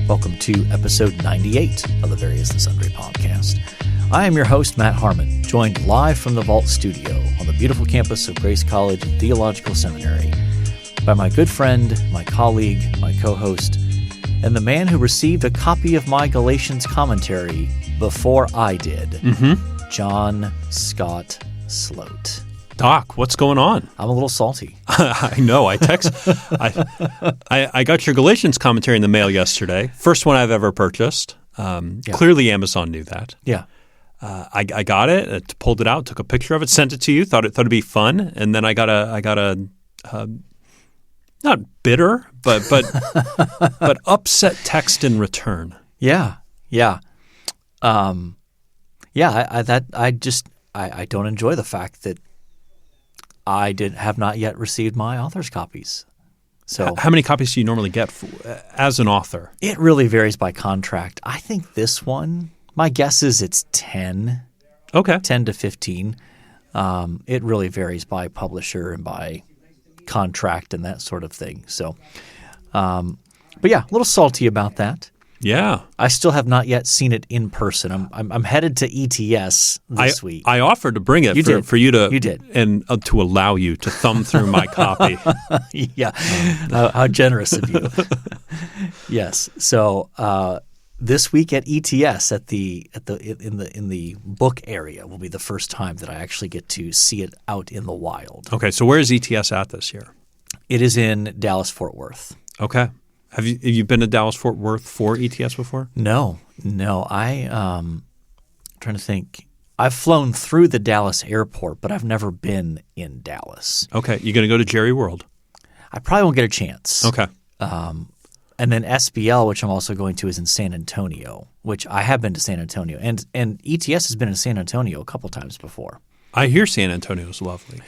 Welcome to episode 98 of the Various and Sundry podcast. I am your host, Matt Harmon, joined live from the Vault Studio on the beautiful campus of Grace College and Theological Seminary by my good friend, my colleague, my co-host, and the man who received a copy of my Galatians commentary before I did, John Scott Sloat. Doc, what's going on? I'm a little salty. I know. I got your Galatians commentary in the mail yesterday. First one I've ever purchased. Clearly Amazon knew that. Yeah. I got it, pulled it out, took a picture of it, sent it to you, thought it'd be fun, and then I got a not bitter, but upset text in return. Yeah. I don't enjoy the fact that I have not yet received my author's copies. So how many copies do you normally get as an author? It really varies by contract. I think this one, my guess is it's 10. Okay. 10 to 15. It really varies by publisher and by contract and that sort of thing. So, but yeah, a little salty about that. Yeah. I still have not yet seen it in person. I'm headed to ETS this week. I offered to bring it for you to and to allow you to thumb through my copy. Yeah. How generous of you. Yes. So this week at ETS in the book area will be the first time that I actually get to see it out in the wild. Okay. So where is ETS at this year? It is in Dallas, Fort Worth. Okay. Have you been to Dallas-Fort Worth for ETS before? No. I'm trying to think. I've flown through the Dallas airport, but I've never been in Dallas. Okay. You going to go to Jerry World? I probably won't get a chance. Okay. And then SBL, which I'm also going to, is in San Antonio, which I have been to San Antonio. And ETS has been in San Antonio a couple times before. I hear San Antonio is lovely.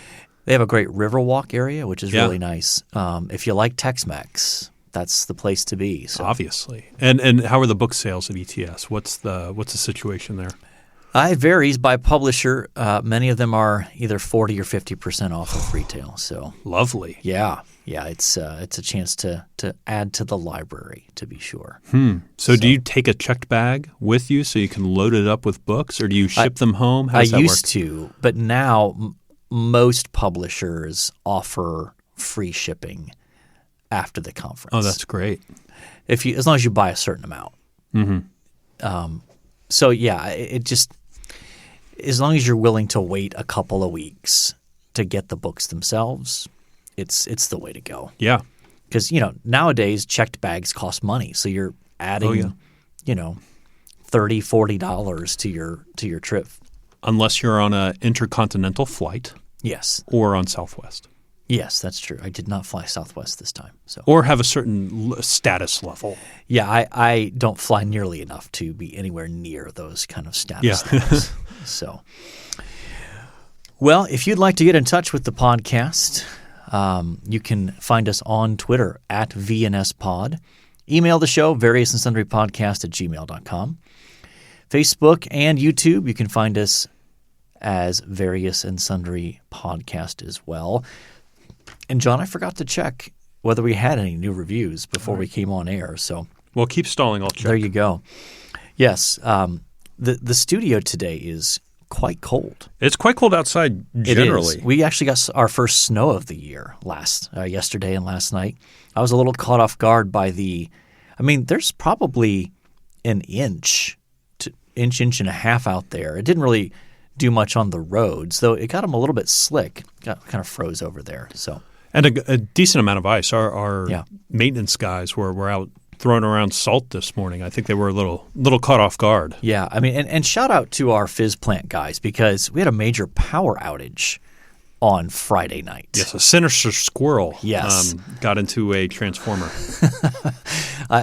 They have a great Riverwalk area, which is really nice. If you like Tex-Mex, that's the place to be. So. Obviously. And how are the book sales at ETS? What's the situation there? It varies by publisher. Many of them are either 40 or 50% off of retail. So lovely. Yeah. It's a chance to add to the library, to be sure. So do you take a checked bag with you so you can load it up with books, or do you ship them home? How does that work? I used to, but now most publishers offer free shipping after the conference. Oh, that's great. As long as you buy a certain amount. So yeah, it just as long as you're willing to wait a couple of weeks to get the books themselves, it's the way to go. Yeah, because nowadays checked bags cost money, so you're adding $30-$40 to your trip, unless you're on an intercontinental flight. Yes, or on Southwest. Yes, that's true. I did not fly Southwest this time. Or have a certain status level. Yeah, I don't fly nearly enough to be anywhere near those kind of status levels. So, well, if you'd like to get in touch with the podcast, you can find us on Twitter at VNSPod. Email the show, variousandsundrypodcast@gmail.com. Facebook and YouTube, you can find us as Various and Sundry Podcast as well. And John, I forgot to check whether we had any new reviews before we came on air. So, well, keep stalling. I'll check. There you go. Yes, the studio today is quite cold. It's quite cold outside generally. It is. We actually got our first snow of the year yesterday and last night. I was a little caught off guard by there's probably an inch and a half out there. It didn't really do much on the roads, though it got them a little bit slick. Kind of froze over there. So. And a decent amount of ice. Our maintenance guys were out throwing around salt this morning. I think they were a little caught off guard. Yeah, and shout out to our fizz plant guys, because we had a major power outage on Friday night. Yes, a sinister squirrel got into a transformer.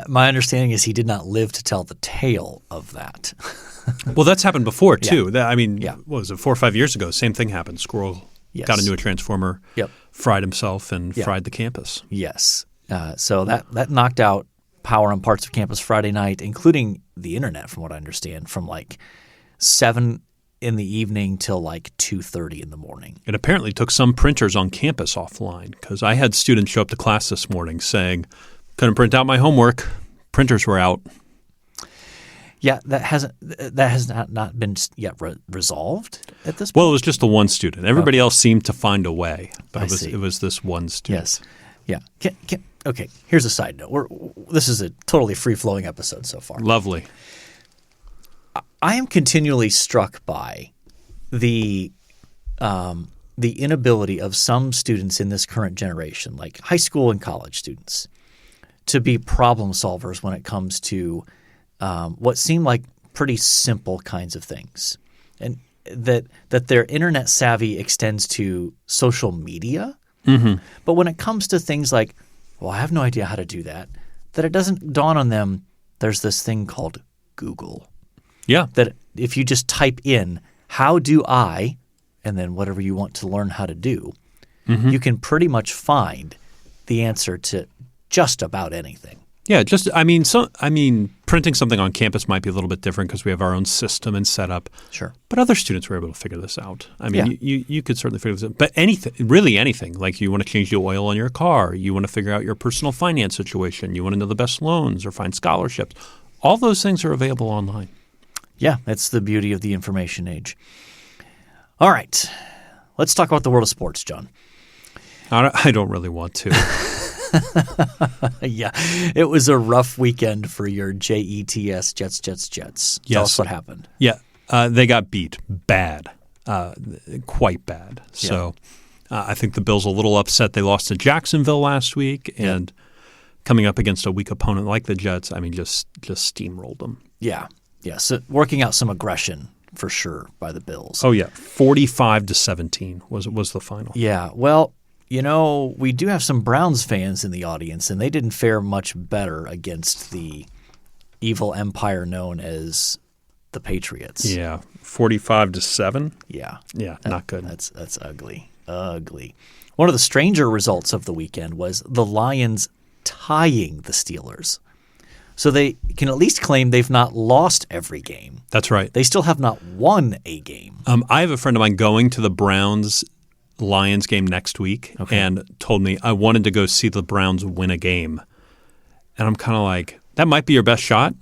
My understanding is he did not live to tell the tale of that. Well, that's happened before too. Yeah. What was it, 4 or 5 years ago? Same thing happened. Squirrel got into a transformer, fried himself, and fried the campus. Yes. So that knocked out power on parts of campus Friday night, including the internet, from what I understand, from 7 in the evening till 2:30 in the morning. It apparently took some printers on campus offline, because I had students show up to class this morning saying, couldn't print out my homework. printers were out. Yeah, that has not been yet resolved at this point. Well, it was just the one student. Everybody else seemed to find a way, but I it was this one student. Yes. Yeah. Okay, here's a side note. This is a totally free-flowing episode so far. Lovely. I am continually struck by the inability of some students in this current generation, like high school and college students, to be problem solvers when it comes to what seem like pretty simple kinds of things, and that their internet savvy extends to social media. Mm-hmm. But when it comes to things like, well, I have no idea how to do that it doesn't dawn on them there's this thing called Google. Yeah. That if you just type in, how do I, and then whatever you want to learn how to do, you can pretty much find the answer to just about anything. Yeah, printing something on campus might be a little bit different because we have our own system and setup. Sure. But other students were able to figure this out. You could certainly figure this out. But really anything, like you want to change the oil on your car, you want to figure out your personal finance situation, you want to know the best loans or find scholarships, all those things are available online. Yeah, that's the beauty of the information age. All right, let's talk about the world of sports, John. I don't really want to. Yeah, it was a rough weekend for your JETS, Jets. Yes. Tell us what happened. Yeah, they got beat bad, quite bad. So I think the Bills are a little upset. They lost to Jacksonville last week, and coming up against a weak opponent like the Jets, just steamrolled them. Yeah. So working out some aggression for sure by the Bills. Oh yeah, 45-17 was the final. Yeah, well, we do have some Browns fans in the audience, and they didn't fare much better against the evil empire known as the Patriots. Yeah, 45-7. Yeah, not good. That's ugly. One of the stranger results of the weekend was the Lions tying the Steelers. So they can at least claim they've not lost every game. That's right. They still have not won a game. I have a friend of mine going to the Browns-Lions game next week and told me I wanted to go see the Browns win a game. And I'm kind of like, that might be your best shot,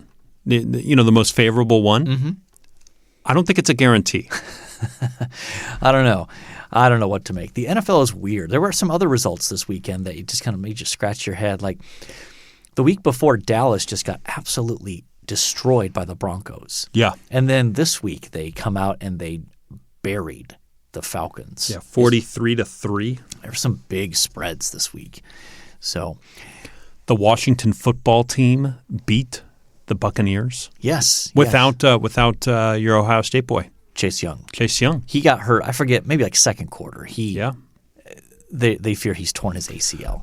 the most favorable one. Mm-hmm. I don't think it's a guarantee. I don't know what to make. The NFL is weird. There were some other results this weekend that just kind of made you scratch your head. Like the week before, Dallas just got absolutely destroyed by the Broncos. Yeah. And then this week they come out and they buried the Falcons. Yeah, 43-3. There were some big spreads this week. So the Washington football team beat the Buccaneers. Yes. Without your Ohio State boy. Chase Young. He got hurt, I forget, maybe like second quarter. They fear he's torn his ACL.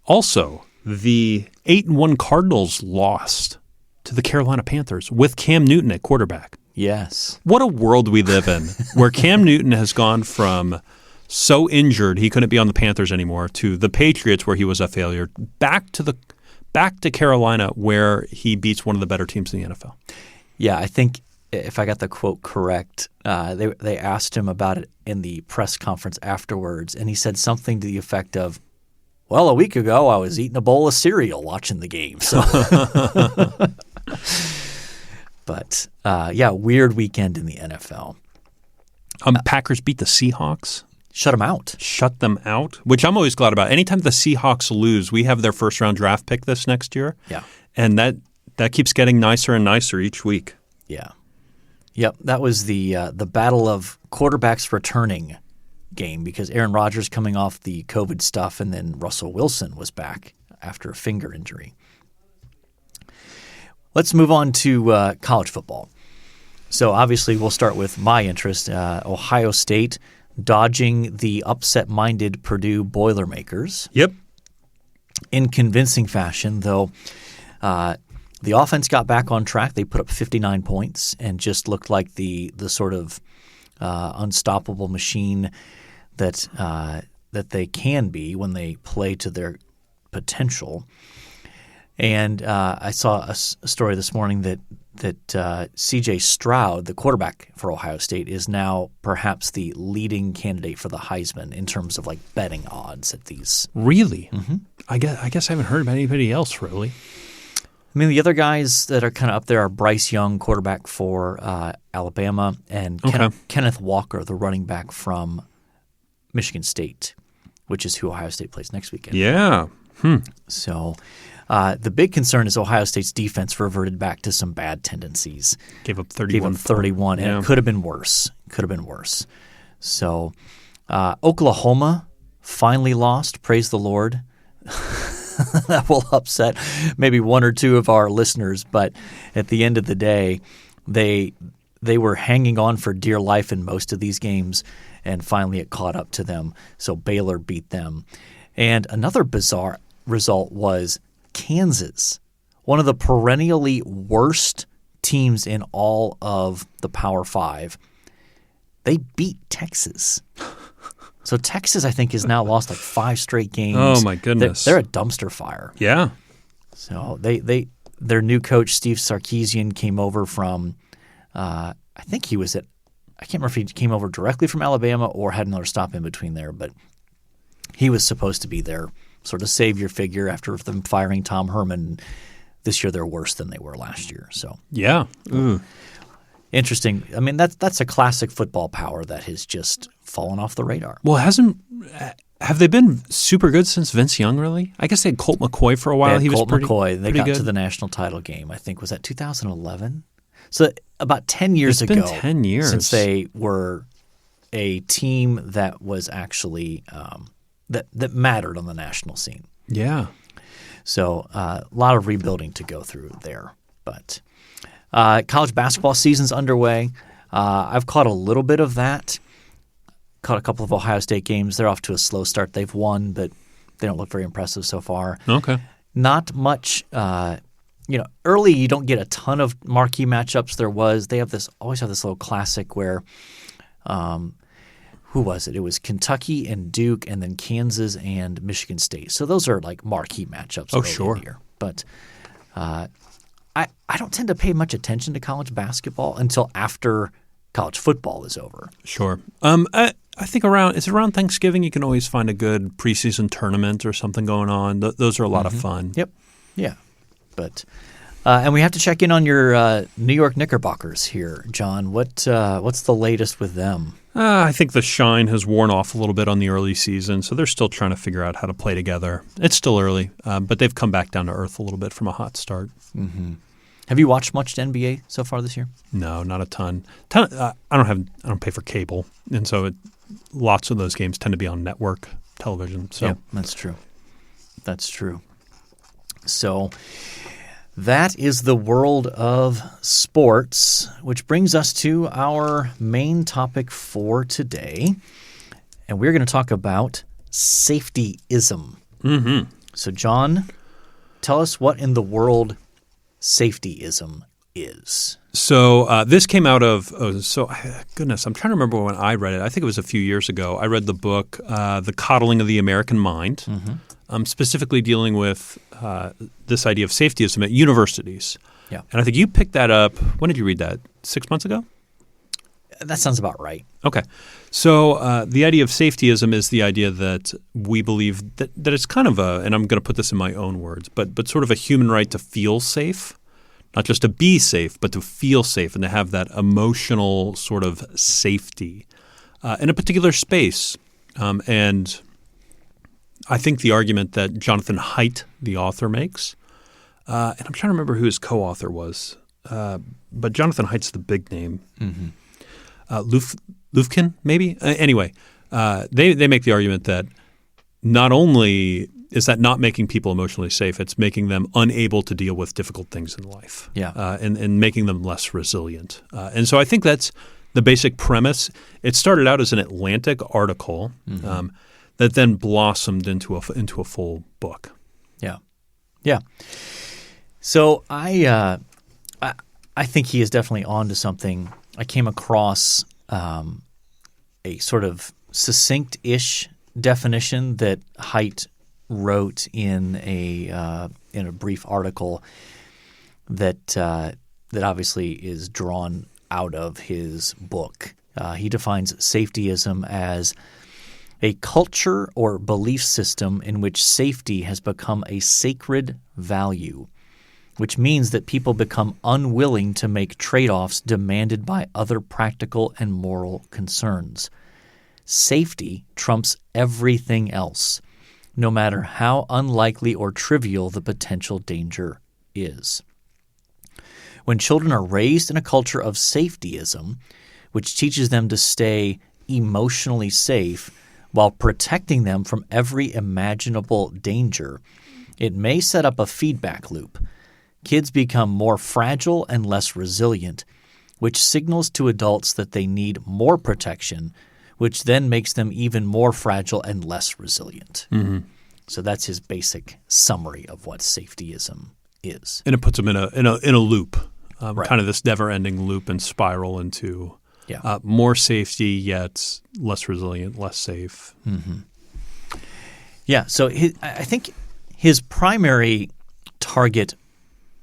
Also, the 8-1 Cardinals lost to the Carolina Panthers with Cam Newton at quarterback. Yes. What a world we live in, where Cam Newton has gone from so injured he couldn't be on the Panthers anymore to the Patriots where he was a failure, back to Carolina where he beats one of the better teams in the NFL. Yeah, I think if I got the quote correct, they asked him about it in the press conference afterwards, and he said something to the effect of, well, a week ago I was eating a bowl of cereal watching the game. So. But, weird weekend in the NFL. Packers beat the Seahawks. Shut them out, which I'm always glad about. Anytime the Seahawks lose, we have their first-round draft pick this next year. Yeah. And that keeps getting nicer and nicer each week. Yeah. Yep, that was the battle of quarterbacks returning game because Aaron Rodgers coming off the COVID stuff and then Russell Wilson was back after a finger injury. Let's move on to college football. So obviously we'll start with my interest, Ohio State dodging the upset-minded Purdue Boilermakers. Yep. In convincing fashion, though. The offense got back on track. They put up 59 points and just looked like the sort of unstoppable machine that they can be when they play to their potential. And I saw a story this morning that C.J. Stroud, the quarterback for Ohio State, is now perhaps the leading candidate for the Heisman in terms of like betting odds at these. Really? Mm-hmm. I guess I haven't heard about anybody else really. I mean, the other guys that are kind of up there are Bryce Young, quarterback for Alabama, and Kenneth Walker, the running back from Michigan State, which is who Ohio State plays next weekend. Yeah. So the big concern is Ohio State's defense reverted back to some bad tendencies. Gave up 31. And it could have been worse. So Oklahoma finally lost. Praise the Lord. That will upset maybe one or two of our listeners, but at the end of the day, they were hanging on for dear life in most of these games, and finally it caught up to them. So Baylor beat them. And another bizarre result was Kansas, one of the perennially worst teams in all of the Power Five. They beat Texas. So Texas, I think, has now lost like 5 straight games. Oh, my goodness. They're a dumpster fire. Yeah. So their new coach, Steve Sarkisian, came over from I think he was I can't remember if he came over directly from Alabama or had another stop in between there, but he was supposed to be their sort of savior figure after them firing Tom Herman. This year they're worse than they were last year. So yeah. Interesting. I mean, that's a classic football power that has just fallen off the radar. Well, have they been super good since Vince Young, really? I guess they had Colt McCoy for a while. He was Colt McCoy. They got good. to the national title game, I think. Was that 2011? So about 10 years ago. It's been 10 years. Since they were a team that was actually that mattered on the national scene. Yeah. So a lot of rebuilding to go through there. But college basketball season's underway. I've caught a little bit of that. Caught a couple of Ohio State games. They're off to a slow start. They've won, but they don't look very impressive so far. Okay. Not much. Early you don't get a ton of marquee matchups. They always have this little classic where, who was it? It was Kentucky and Duke, and then Kansas and Michigan State. So those are like marquee matchups. Oh, sure. Here. But I don't tend to pay much attention to college basketball until after college football is over. Sure. I think around Thanksgiving you can always find a good preseason tournament or something going on. Those are a lot of fun. Yep. Yeah. But and we have to check in on your New York Knickerbockers here, John. What's the latest with them? I think the shine has worn off a little bit on the early season, so they're still trying to figure out how to play together. It's still early, but they've come back down to earth a little bit from a hot start. Mm-hmm. Have you watched much NBA so far this year? No, not a ton. I don't pay for cable, and so lots of those games tend to be on network television. So yeah, that's true. That's true. So that is the world of sports, which brings us to our main topic for today, and we're going to talk about safetyism. Mm-hmm. So, John, tell us what in the world safetyism is. So this came out of goodness, I'm trying to remember when I read it. I think it was a few years ago. I read the book The Coddling of the American Mind, specifically dealing with this idea of safetyism at universities. Yeah. And I think you picked that up. When did you read that? 6 months ago? That sounds about right. Okay. So the idea of safetyism is the idea that we believe that it's kind of and I'm going to put this in my own words, but sort of a human right to feel safe, not just to be safe, but to feel safe and to have that emotional sort of safety in a particular space. And I think the argument that Jonathan Haidt, the author, makes, and I'm trying to remember who his co-author was, but Jonathan Haidt's the big name. Mm-hmm. Lufkin, maybe? Anyway, they make the argument that not only is that not making people emotionally safe, it's making them unable to deal with difficult things in life, and making them less resilient. And so I think that's the basic premise. It started out as an Atlantic article that then blossomed into a full book. Yeah. Yeah. So I think he is definitely on to something. I came across a sort of succinct-ish definition that Haidt wrote in a brief article that obviously is drawn out of his book. He defines safetyism as a culture or belief system in which safety has become a sacred value which means that people become unwilling to make trade-offs demanded by other practical and moral concerns. Safety trumps everything else, no matter how unlikely or trivial the potential danger is. When children are raised in a culture of safetyism, which teaches them to stay emotionally safe while protecting them from every imaginable danger, it may set up a feedback loop. Kids become more fragile and less resilient, which signals to adults that they need more protection, which then makes them even more fragile and less resilient. Mm-hmm. So that's his basic summary of what safetyism is. And it puts them in a loop, Right. kind of this never-ending loop and spiral into Yeah. more safety yet less resilient, less safe. Mm-hmm. Yeah. So I think his primary target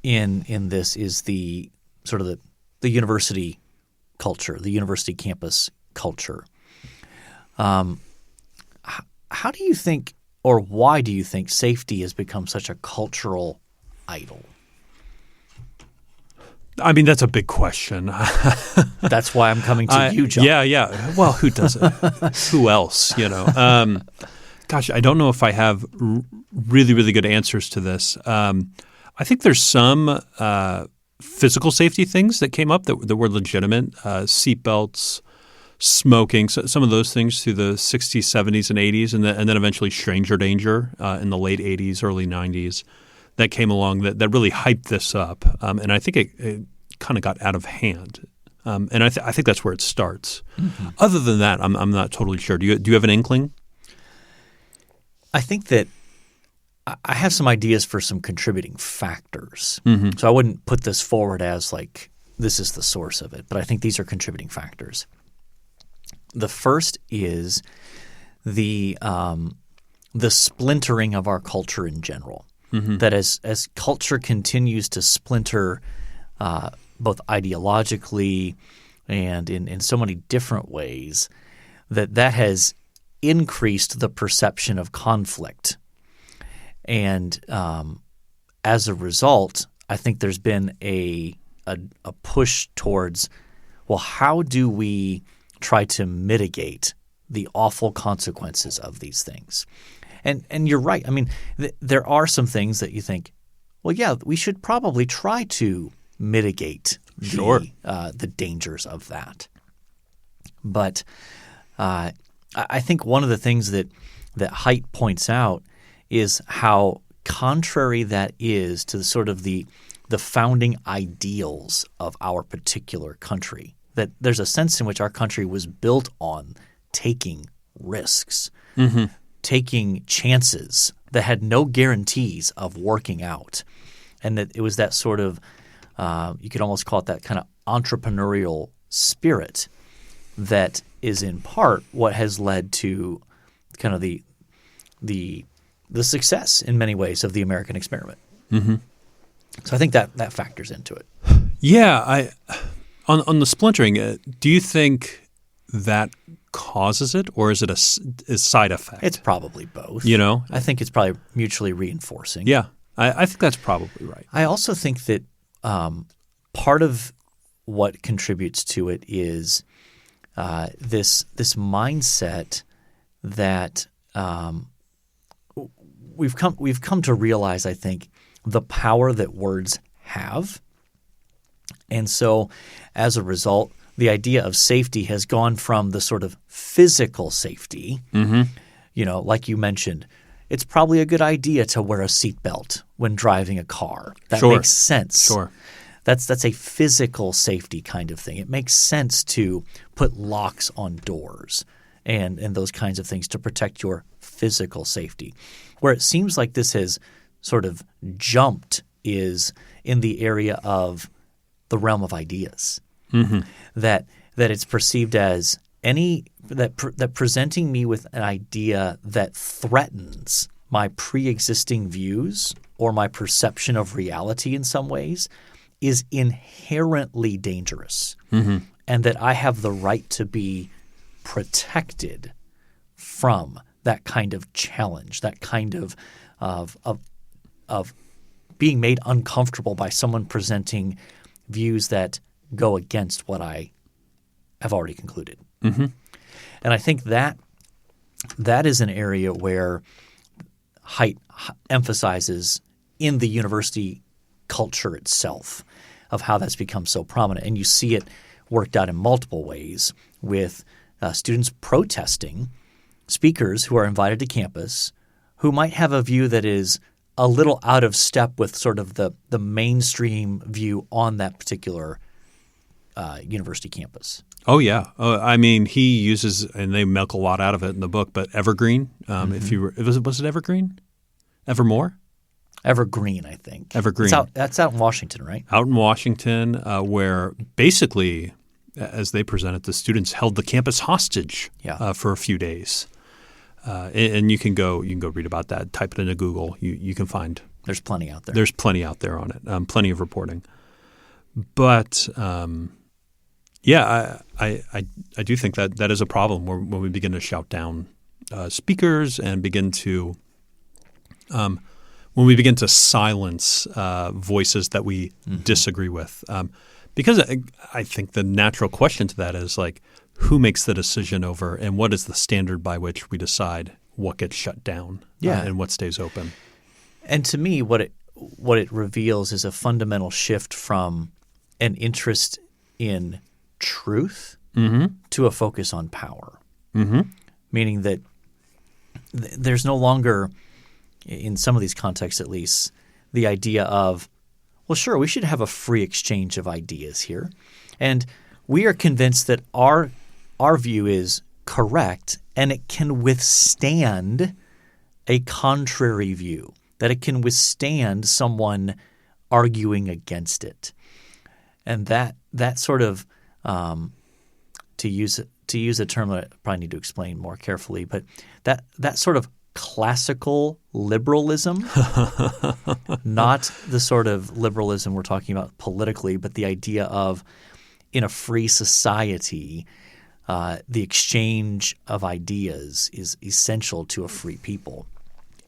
in this is the sort of the university culture, the university campus culture. How do you think, or why do you think, safety has become such a cultural idol? I mean, that's a big question. That's why I'm coming to you, John. Yeah. Well, who does it? Who else, Gosh, I don't know if I have really, really good answers to this. I think there's some physical safety things that came up that were legitimate. Seatbelts, smoking, some of those things through the 60s, 70s, and 80s, and then eventually stranger danger in the late 80s, early 90s. That came along that really hyped this up, and I think it kind of got out of hand, and I think that's where it starts. Mm-hmm. Other than that, I'm not totally sure. Do you have an inkling? I think that I have some ideas for some contributing factors. Mm-hmm. So I wouldn't put this forward as like this is the source of it, but I think these are contributing factors. The first is the splintering of our culture in general. Mm-hmm. That as culture continues to splinter both ideologically and in so many different ways, that has increased the perception of conflict. And as a result, I think there's been a push towards, well, how do we try to mitigate the awful consequences of these things? And you're right. I mean, there are some things that you think, well, yeah, we should probably try to mitigate the dangers of that. But I think one of the things that Haidt points out is how contrary that is to sort of the founding ideals of our particular country. That there's a sense in which our country was built on taking risks. Mm-hmm. Taking chances that had no guarantees of working out, and that it was that sort of you could almost call it that kind of entrepreneurial spirit that is in part what has led to kind of the success in many ways of the American experiment. Mm-hmm. So I think that factors into it. Yeah, on the splintering, do you think that causes it, or is it a side effect? It's probably both. I think it's probably mutually reinforcing. Yeah, I think that's probably right. I also think that part of what contributes to it is this mindset that we've come to realize, I think, the power that words have, and so as a result, the idea of safety has gone from the sort of physical safety, mm-hmm. Like you mentioned, it's probably a good idea to wear a seatbelt when driving a car. That makes sense. Sure. That's a physical safety kind of thing. It makes sense to put locks on doors and those kinds of things to protect your physical safety. Where it seems like this has sort of jumped is in the area of the realm of ideas. Mm-hmm. That it's perceived as that presenting me with an idea that threatens my pre-existing views or my perception of reality in some ways is inherently dangerous, mm-hmm. and that I have the right to be protected from that kind of challenge, that kind of being made uncomfortable by someone presenting views that go against what I have already concluded. Mm-hmm. And I think that is an area where Haidt emphasizes in the university culture itself of how that's become so prominent. And you see it worked out in multiple ways with students protesting speakers who are invited to campus who might have a view that is a little out of step with sort of the mainstream view on that particular university campus. Oh, yeah. I mean, he uses – and they milk a lot out of it in the book, but evergreen. If you were, was it evergreen? Evermore? Evergreen, I think. Evergreen. That's out in Washington, right? Out in Washington, where basically, as they present it, the students held the campus hostage for a few days. And you can go read about that. Type it into Google. You can find. There's plenty out there. There's plenty out there on it. Plenty of reporting. But I do think that is a problem when we begin to shout down speakers and begin to when we begin to silence voices that we disagree with. Because I think the natural question to that is like, who makes the decision over and what is the standard by which we decide what gets shut down and what stays open? And to me, what it reveals is a fundamental shift from an interest in truth to a focus on power. Meaning that there's no longer, in some of these contexts at least, the idea of, well, sure, we should have a free exchange of ideas here. And we are convinced that our view is correct and it can withstand a contrary view, that it can withstand someone arguing against it. And that sort of to use a term that I probably need to explain more carefully, but that sort of classical liberalism, not the sort of liberalism we're talking about politically, but the idea of in a free society, the exchange of ideas is essential to a free people.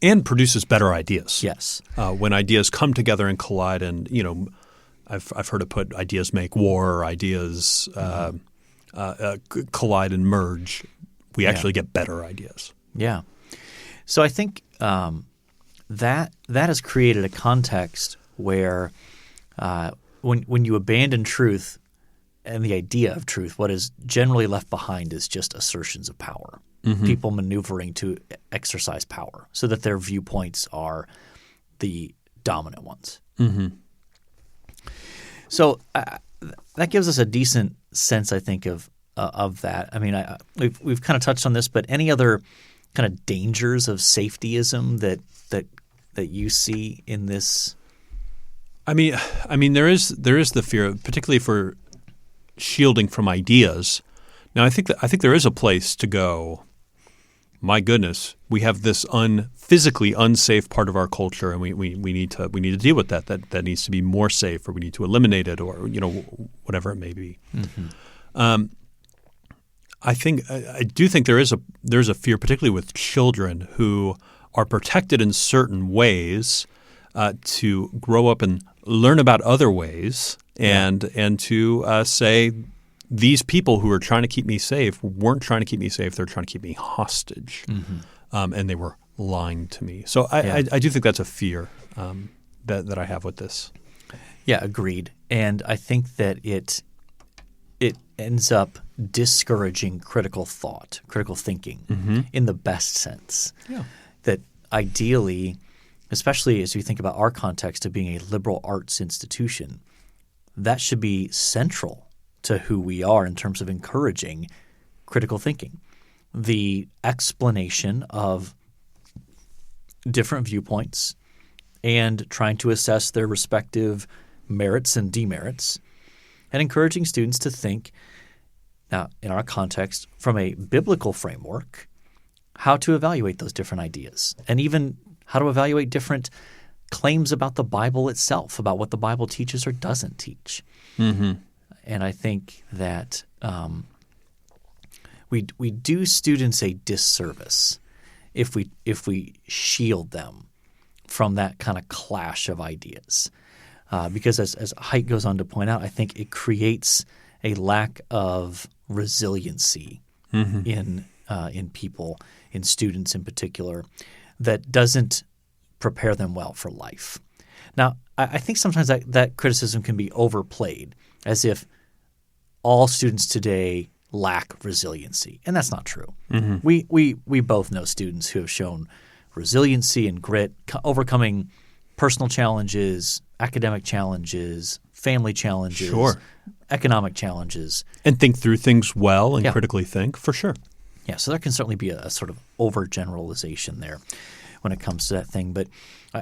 And produces better ideas. Yes. When ideas come together and collide and, I've heard it put ideas make war, or ideas collide and merge. We actually get better ideas. Yeah. So I think that has created a context where when you abandon truth and the idea of truth, what is generally left behind is just assertions of power. People maneuvering to exercise power so that their viewpoints are the dominant ones. So that gives us a decent sense, I think, of that. I mean, we've kind of touched on this, but any other kind of dangers of safetyism that you see in this? I mean, there is the fear, particularly for shielding from ideas. Now, I think there is a place to go. My goodness, we have this physically unsafe part of our culture, and we need to deal with that. That needs to be more safe, or we need to eliminate it, or whatever it may be. I do think there's a fear, particularly with children who are protected in certain ways, to grow up and learn about other ways, and to say, these people who are trying to keep me safe weren't trying to keep me safe. They're trying to keep me hostage, and they were lying to me. So I do think that's a fear that I have with this. Yeah, agreed. And I think that it ends up discouraging critical thought, critical thinking in the best sense. Yeah. That ideally, especially as we think about our context of being a liberal arts institution, that should be central to who we are in terms of encouraging critical thinking. The explanation of different viewpoints and trying to assess their respective merits and demerits, and encouraging students to think, now in our context, from a biblical framework, how to evaluate those different ideas, and even how to evaluate different claims about the Bible itself, about what the Bible teaches or doesn't teach. And I think that we do students a disservice if we shield them from that kind of clash of ideas. Because as Haidt goes on to point out, I think it creates a lack of resiliency in people, in students in particular, that doesn't prepare them well for life. Now, I think sometimes that criticism can be overplayed, as if all students today lack resiliency, and that's not true. We both know students who have shown resiliency and grit, overcoming personal challenges, academic challenges, family challenges, economic challenges. And think through things well and critically think, for sure. Yeah, so there can certainly be a sort of overgeneralization there when it comes to that thing. But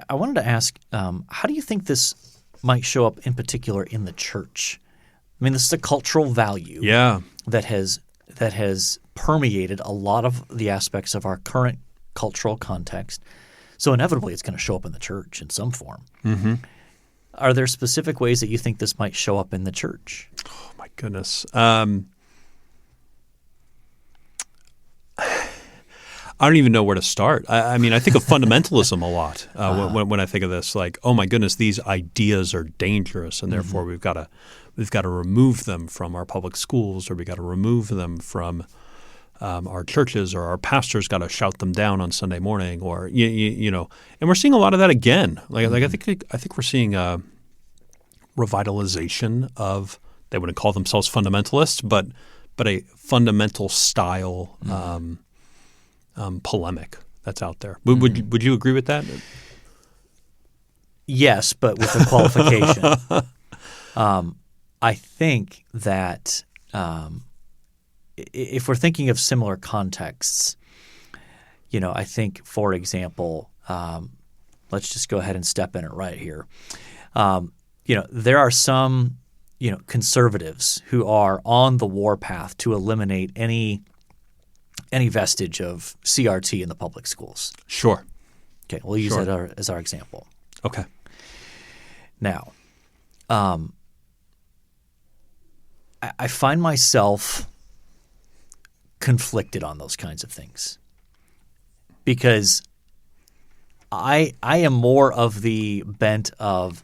I wanted to ask, how do you think this might show up in particular in the church? I mean, this is a cultural value that has permeated a lot of the aspects of our current cultural context. So inevitably it's going to show up in the church in some form. Are there specific ways that you think this might show up in the church? Oh, my goodness. I don't even know where to start. I mean, I think of fundamentalism a lot when I think of this. Like, oh my goodness, these ideas are dangerous, and therefore we've got to remove them from our public schools, or we've got to remove them from our churches, or our pastors got to shout them down on Sunday morning, or you know. And we're seeing a lot of that again. Like I think we're seeing a revitalization of, they wouldn't call themselves fundamentalists, but a fundamental style. Polemic that's out there. Would you agree with that? Yes, but with a qualification. I think that if we're thinking of similar contexts, you know, I think, for example, let's just go ahead and step in it right here. You know, there are some, you know, conservatives who are on the warpath to eliminate any vestige of CRT in the public schools. Sure. Okay, we'll use that as our example. Okay. Now, I find myself conflicted on those kinds of things because I am more of the bent of,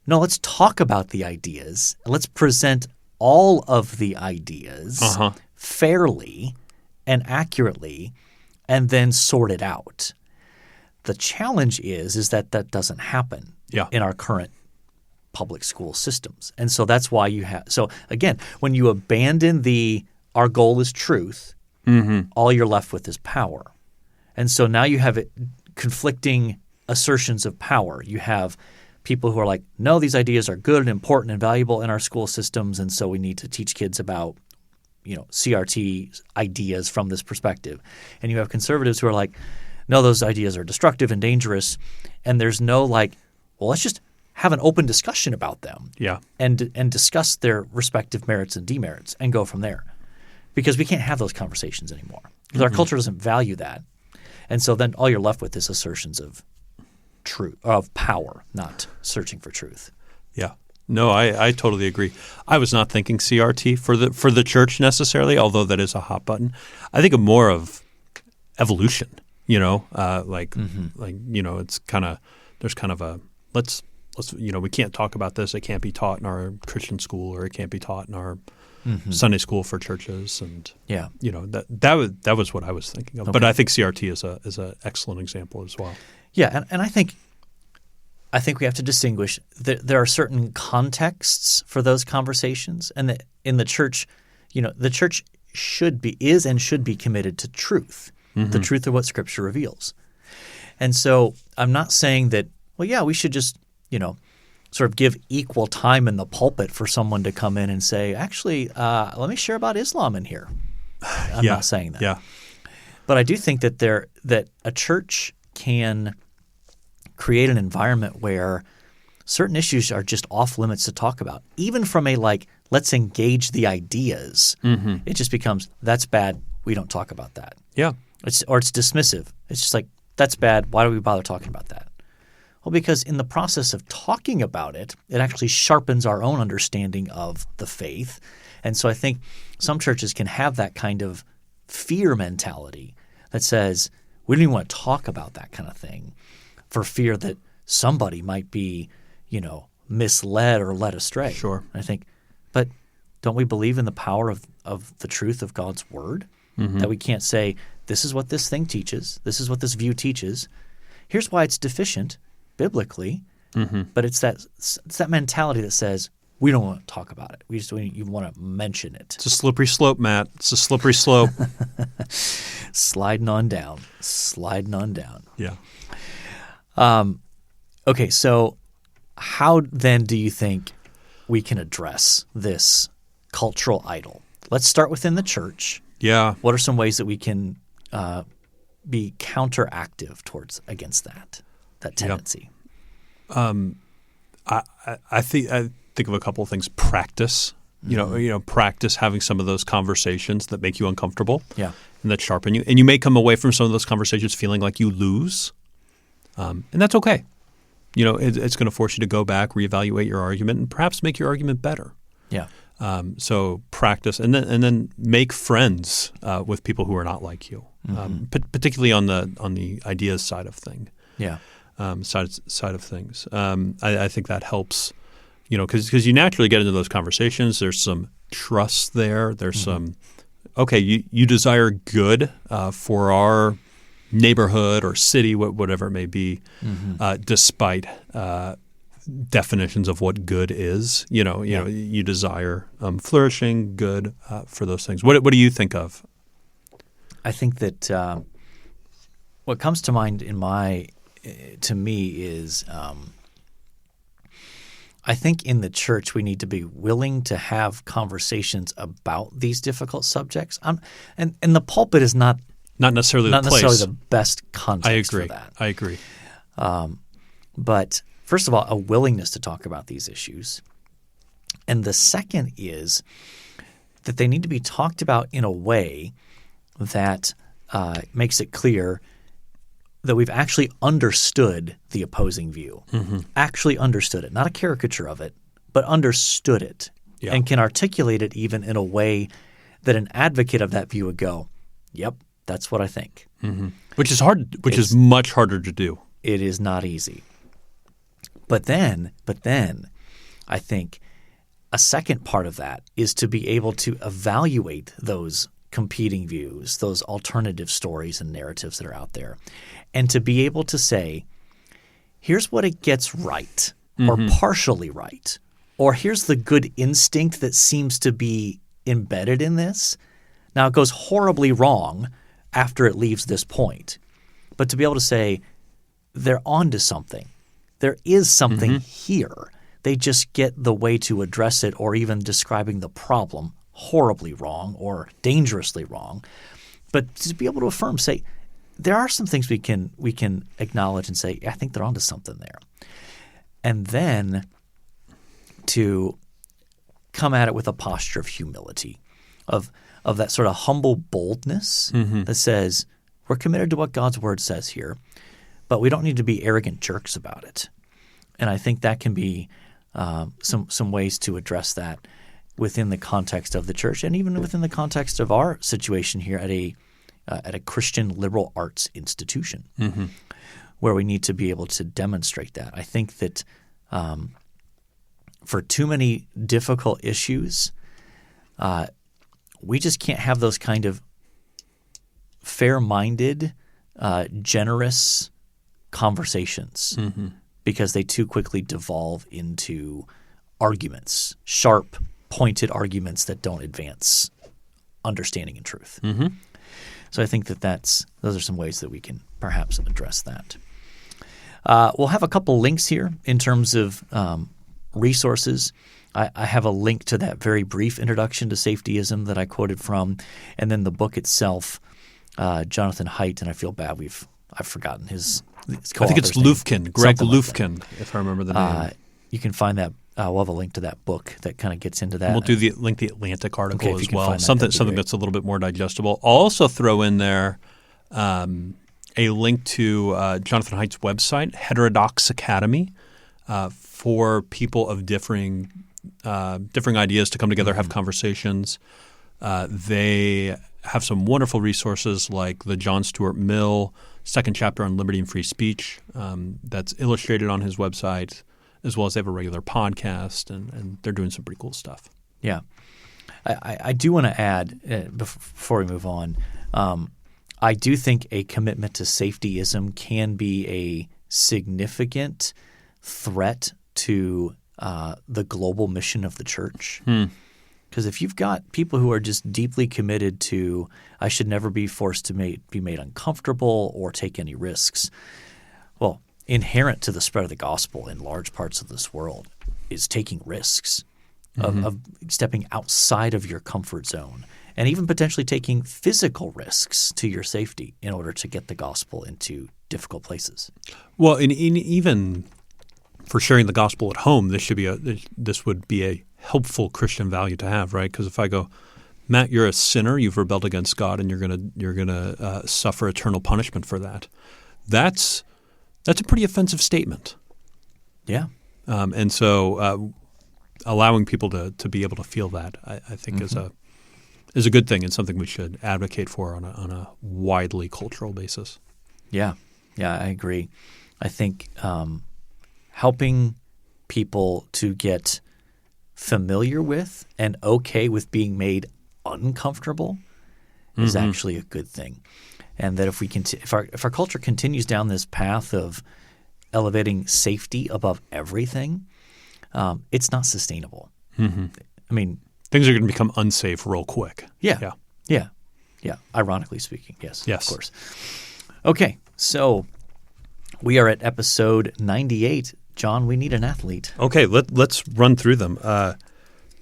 no, let's talk about the ideas. Let's present all of the ideas fairly and accurately, and then sort it out. The challenge is that doesn't happen in our current public school systems. And so that's why you have – so again, when you abandon our goal is truth, all you're left with is power. And so now you have conflicting assertions of power. You have people who are like, no, these ideas are good and important and valuable in our school systems, and so we need to teach kids about – you know, CRT ideas from this perspective. And you have conservatives who are like, no, those ideas are destructive and dangerous. And there's no like, well, let's just have an open discussion about them and discuss their respective merits and demerits and go from there. Because we can't have those conversations anymore. Because our culture doesn't value that. And so then all you're left with is assertions of truth, of power, not searching for truth. Yeah. No, I totally agree. I was not thinking CRT for the church necessarily, although that is a hot button. I think of more of evolution. You know, like you know, it's kind of there's kind of a let's you know, we can't talk about this. It can't be taught in our Christian school, or it can't be taught in our Sunday school for churches, and you know, that was what I was thinking of. Okay. But I think CRT is a excellent example as well. Yeah, and I think we have to distinguish that there are certain contexts for those conversations, and that in the church, you know, the church should be committed to truth, the truth of what Scripture reveals. And so I'm not saying that, well, yeah, we should just, you know, sort of give equal time in the pulpit for someone to come in and say, actually, let me share about Islam in here. I'm not saying that. Yeah. But I do think that a church can create an environment where certain issues are just off limits to talk about. Even from a like, let's engage the ideas, it just becomes, that's bad, we don't talk about that. Yeah. It's dismissive. It's just like, that's bad, why do we bother talking about that? Well, because in the process of talking about it, it actually sharpens our own understanding of the faith. And so I think some churches can have that kind of fear mentality that says, we don't even want to talk about that kind of thing. for fear that somebody might be, misled or led astray. Sure. And I think, but don't we believe in the power of the truth of God's word? That we can't say, this is what this thing teaches, this is what this view teaches. Here's why it's deficient biblically, but it's that mentality that says, we don't want to talk about it. We even want to mention it. It's a slippery slope, Matt. It's a slippery slope. Sliding on down. Yeah. Okay, so how then do you think we can address this cultural idol? Let's start within the church. Yeah. What are some ways that we can be counteractive against that tendency? I think of a couple of things. Practice. Practice having some of those conversations that make you uncomfortable. Yeah. And that sharpen you. And you may come away from some of those conversations feeling like you lose. And that's okay. It's going to force you to go back, reevaluate your argument, and perhaps make your argument better. Yeah. So practice, and then make friends with people who are not like you, particularly on the ideas side of things. Yeah. Side of things. I think that helps. Because you naturally get into those conversations. There's some trust there. There's some. Okay, you desire good for our neighborhood or city, whatever it may be, despite definitions of what good is. You desire flourishing, good for those things. What do you think of? I think that what comes to mind to me is I think in the church we need to be willing to have conversations about these difficult subjects. And the pulpit is not necessarily the best context for that. I agree. But first of all, a willingness to talk about these issues. And the second is that they need to be talked about in a way that makes it clear that we've actually understood the opposing view, actually understood it, not a caricature of it, but understood it, and can articulate it even in a way that an advocate of that view would go, yep, that's what I think. Which is hard. Is much harder to do. It is not easy. But then, I think a second part of that is to be able to evaluate those competing views, those alternative stories and narratives that are out there, and to be able to say, here's what it gets right or partially right, or here's the good instinct that seems to be embedded in this. Now, it goes horribly wrong after it leaves this point, but to be able to say, they're onto something. There is something here. They just get the way to address it or even describing the problem horribly wrong or dangerously wrong. But to be able to affirm, say, there are some things we can acknowledge and say, I think they're onto something there. And then to come at it with a posture of humility, of that sort of humble boldness that says, we're committed to what God's word says here, but we don't need to be arrogant jerks about it. And I think that can be some ways to address that within the context of the church and even within the context of our situation here at a Christian liberal arts institution where we need to be able to demonstrate that. I think that for too many difficult issues, we just can't have those kind of fair-minded, generous conversations because they too quickly devolve into arguments, sharp, pointed arguments that don't advance understanding and truth. So I think that those are some ways that we can perhaps address that. We'll have a couple links here in terms of resources. I have a link to that very brief introduction to Safetyism that I quoted from, and then the book itself, Jonathan Haidt, and I feel bad I've forgotten his co-author's I think it's name. Lufkin, Greg Something like Lufkin, if I remember the name. You can find that. We'll have a link to that book that kind of gets into that. And we'll do the Atlantic article as well, something great. That's a little bit more digestible. I'll also throw in there a link to Jonathan Haidt's website, Heterodox Academy, for people of differing ideas to come together, have conversations. They have some wonderful resources like the John Stuart Mill second chapter on liberty and free speech that's illustrated on his website, as well as they have a regular podcast, and they're doing some pretty cool stuff. Yeah. I do want to add, before we move on, I do think a commitment to safetyism can be a significant threat to the global mission of the church. Because if you've got people who are just deeply committed to, I should never be forced to be made uncomfortable or take any risks, well, inherent to the spread of the gospel in large parts of this world is taking risks of stepping outside of your comfort zone and even potentially taking physical risks to your safety in order to get the gospel into difficult places. Well, in even for sharing the gospel at home, this would be a helpful Christian value to have, right? Because if I go, Matt, you're a sinner, you've rebelled against God, and you're gonna suffer eternal punishment for that. That's a pretty offensive statement. Yeah, and so allowing people to be able to feel that, I think, is a good thing and something we should advocate for on a widely cultural basis. Yeah, I agree. I think helping people to get familiar with and okay with being made uncomfortable is actually a good thing, and that if we if our culture continues down this path of elevating safety above everything, it's not sustainable. I mean, things are going to become unsafe real quick. Yeah. Ironically speaking, yes. Yes, of course. Okay, so we are at episode 98. John, we need an athlete. Okay, let's run through them.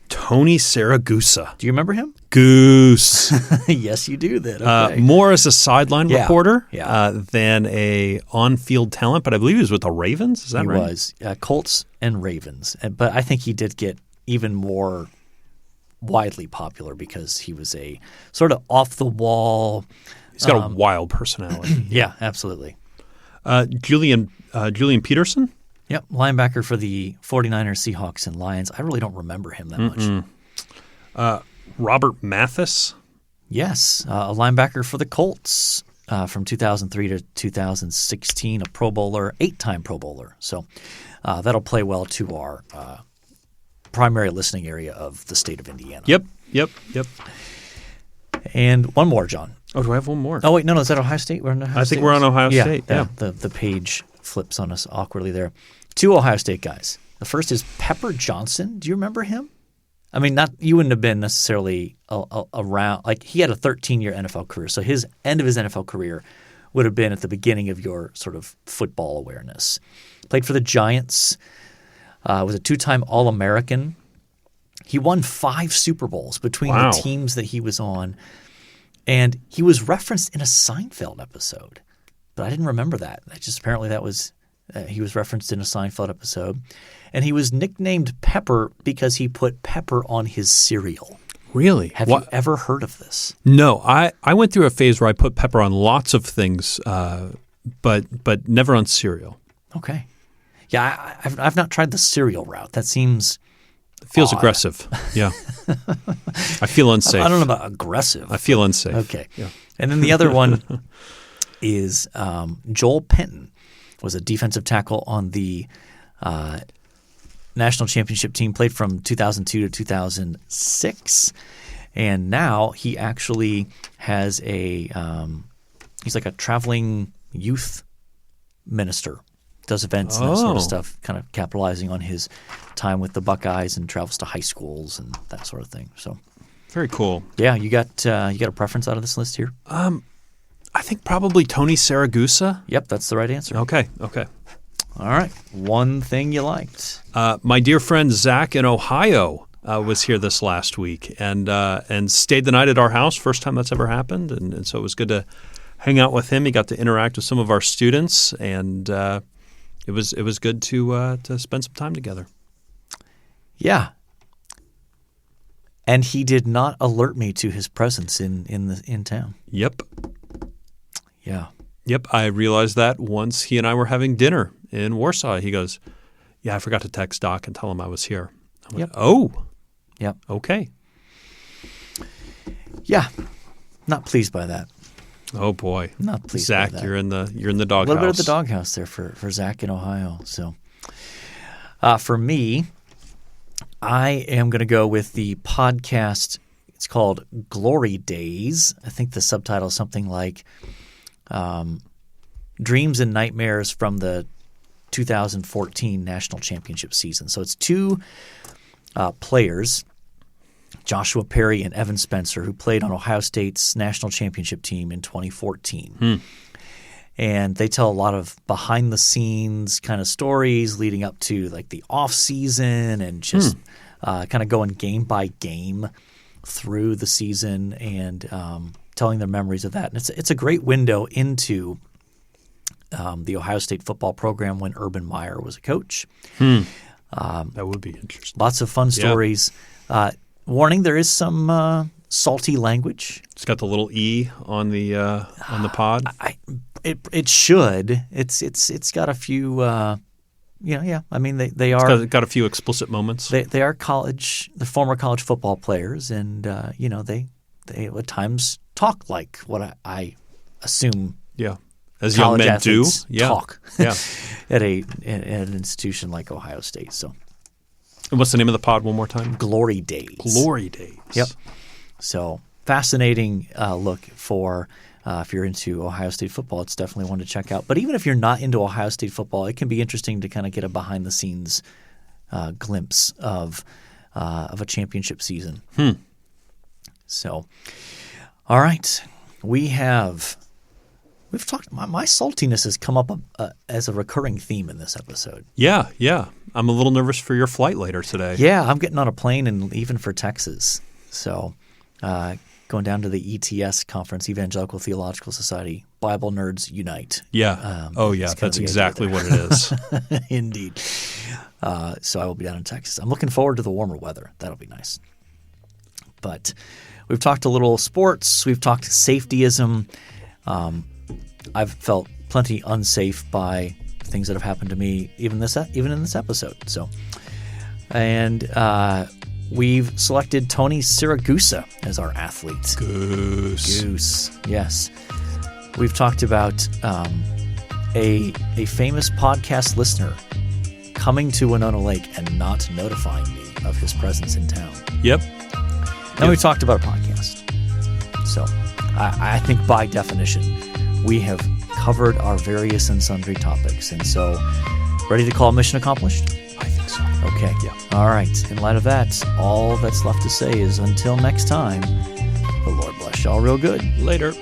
Tony Siragusa. Do you remember him? Goose. Yes, you do then. Okay. More as a sideline reporter Yeah. than a on-field talent, but I believe he was with the Ravens. Is that right? He was. Colts and Ravens. But I think he did get even more widely popular because he was a sort of off-the-wall. He's got a wild personality. Yeah, absolutely. Julian Peterson? Yep, linebacker for the 49ers, Seahawks, and Lions. I really don't remember him that much. Robert Mathis? Yes, a linebacker for the Colts from 2003 to 2016, a Pro Bowler, 8-time Pro Bowler. So that'll play well to our primary listening area of the state of Indiana. Yep. And one more, John. Oh, do I have one more? Oh, wait, no, is that Ohio State? We're in Ohio I State? think we're on Ohio State. Yeah. The page flips on us awkwardly there. 2 Ohio State guys. The first is Pepper Johnson. Do you remember him? I mean, you wouldn't have been necessarily around. Like, he had a 13-year NFL career, so his end of his NFL career would have been at the beginning of your sort of football awareness. Played for the Giants. Was a 2-time All-American. He won 5 Super Bowls between the teams that he was on. And he was referenced in a Seinfeld episode. But I didn't remember that. Apparently that was he was referenced in a Seinfeld episode. And he was nicknamed Pepper because he put pepper on his cereal. Really? Have you ever heard of this? No. I went through a phase where I put pepper on lots of things, but never on cereal. Okay. Yeah, I've not tried the cereal route. That seems feels odd. Aggressive. Yeah. I feel unsafe. I don't know about aggressive. I feel unsafe. Okay. Yeah. And then the other one is Joel Penton was a defensive tackle on the national championship team, played from 2002 to 2006. And now he actually has he's like a traveling youth minister. Does events and that sort of stuff, kind of capitalizing on his time with the Buckeyes and travels to high schools and that sort of thing. So, very cool. Yeah, you got a preference out of this list here? I think probably Tony Siragusa. Yep, that's the right answer. Okay. All right. One thing you liked. My dear friend Zach in Ohio was here this last week and stayed the night at our house. First time that's ever happened, and so it was good to hang out with him. He got to interact with some of our students, and it was good to spend some time together. Yeah. And he did not alert me to his presence in town. Yep. Yeah. Yep. I realized that once he and I were having dinner in Warsaw. He goes, "Yeah, I forgot to text Doc and tell him I was here." I went, Yep. "Oh. Yep. Okay." Yeah. Not pleased by that. Oh boy, Not pleased Zach, by that. you're in the A doghouse. little bit of the doghouse there for Zach in Ohio. So for me, I am going to go with the podcast. It's called Glory Days. I think the subtitle is something like Dreams and Nightmares from the 2014 National Championship season. So it's two players, Joshua Perry and Evan Spencer, who played on Ohio State's national championship team in 2014. And they tell a lot of behind-the-scenes kind of stories leading up to like the off-season and just kind of going game by game through the season and telling their memories of that. And it's a great window into the Ohio State football program when Urban Meyer was a coach. That would be interesting. Lots of fun stories. Warning: there is some salty language. It's got the little E on the pod. It should. It's got a few. I mean, they are It's got a few explicit moments. They are the former college football players, and they at times talk like what I assume. Yeah. As young men do. Talk. Yeah. at an institution like Ohio State. So. And what's the name of the pod one more time? Glory Days. Glory Days. Yep. So fascinating look for if you're into Ohio State football. It's definitely one to check out. But even if you're not into Ohio State football, it can be interesting to kind of get a behind-the-scenes glimpse of a championship season. So, all right, we've talked. My saltiness has come up as a recurring theme in this episode. Yeah. I'm a little nervous for your flight later today. Yeah, I'm getting on a plane and leaving for Texas. So going down to the ETS conference, Evangelical Theological Society, Bible Nerds Unite. Yeah. That's exactly what it is. Indeed. So I will be down in Texas. I'm looking forward to the warmer weather. That'll be nice. But we've talked a little sports. We've talked safetyism. I've felt plenty unsafe by things that have happened to me, even in this episode. So, and we've selected Tony Siragusa as our athlete. Goose. Yes. We've talked about a famous podcast listener coming to Winona Lake and not notifying me of his presence in town. Yep. And we've talked about a podcast. So I think by definition, we have covered our various and sundry topics. And so, ready to call mission accomplished? I think so. Okay. Yeah. All right. In light of that, all that's left to say is until next time, the Lord bless y'all real good. Later.